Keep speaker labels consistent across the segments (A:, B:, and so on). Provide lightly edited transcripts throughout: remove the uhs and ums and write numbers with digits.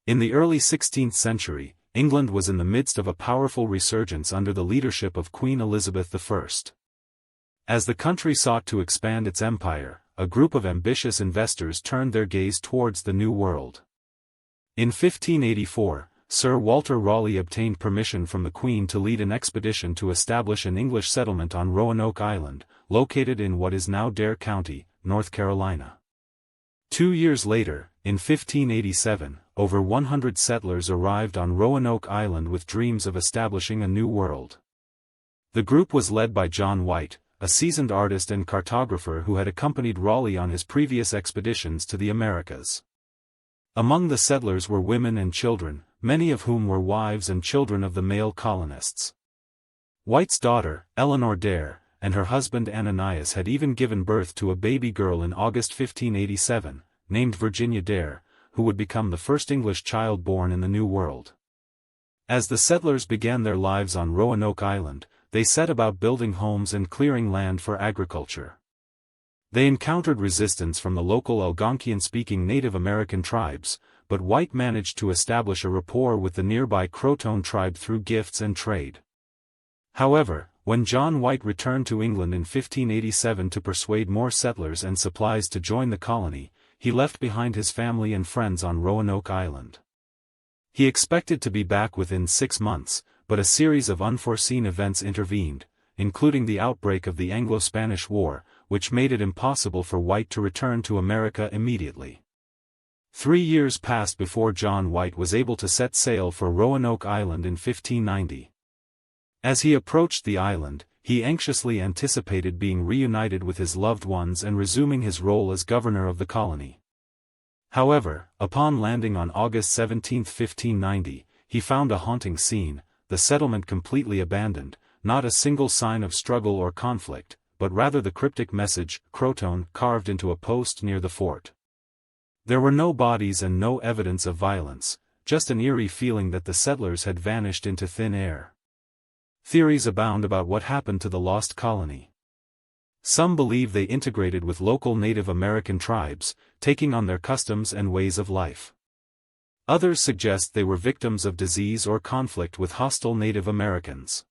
A: In the early 16th century, England was in the midst of a powerful resurgence under the leadership of Queen Elizabeth I. As the country sought to expand its empire, a group of ambitious investors turned their gaze towards the New World. In 1584, Sir Walter Raleigh obtained permission from the Queen to lead an expedition to establish an English settlement on Roanoke Island, located in what is now Dare County, North Carolina. 2 years later, in 1587, over 100 settlers arrived on Roanoke Island with dreams of establishing a new world. The group was led by John White, a seasoned artist and cartographer who had accompanied Raleigh on his previous expeditions to the Americas. Among the settlers were women and children, many of whom were wives and children of the male colonists. White's daughter, Eleanor Dare, and her husband Ananias had even given birth to a baby girl in August 1587, named Virginia Dare, who would become the first English child born in the New World. As the settlers began their lives on Roanoke Island, they set about building homes and clearing land for agriculture. They encountered resistance from the local Algonquian-speaking Native American tribes, but White managed to establish a rapport with the nearby Croton tribe through gifts and trade. However, when John White returned to England in 1587 to persuade more settlers and supplies to join the colony, he left behind his family and friends on Roanoke Island. He expected to be back within 6 months, but a series of unforeseen events intervened, including the outbreak of the Anglo-Spanish War, which made it impossible for White to return to America immediately. 3 years passed before John White was able to set sail for Roanoke Island in 1590. As he approached the island, he anxiously anticipated being reunited with his loved ones and resuming his role as governor of the colony. However, upon landing on August 17, 1590, he found a haunting scene, the settlement completely abandoned, not a single sign of struggle or conflict, but rather the cryptic message, Croton, carved into a post near the fort. There were no bodies and no evidence of violence, just an eerie feeling that the settlers had vanished into thin air. Theories abound about what happened to the lost colony. Some believe they integrated with local Native American tribes, taking on their customs and ways of life. Others suggest they were victims of disease or conflict with hostile Native Americans.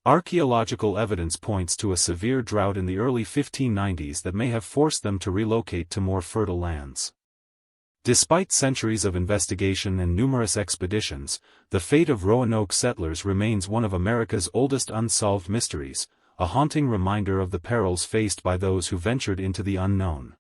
A: Archaeological evidence points to a severe drought in the early 1590s that may have forced them to relocate to more fertile lands. Despite centuries of investigation and numerous expeditions, the fate of Roanoke settlers remains one of America's oldest unsolved mysteries, a haunting reminder of the perils faced by those who ventured into the unknown.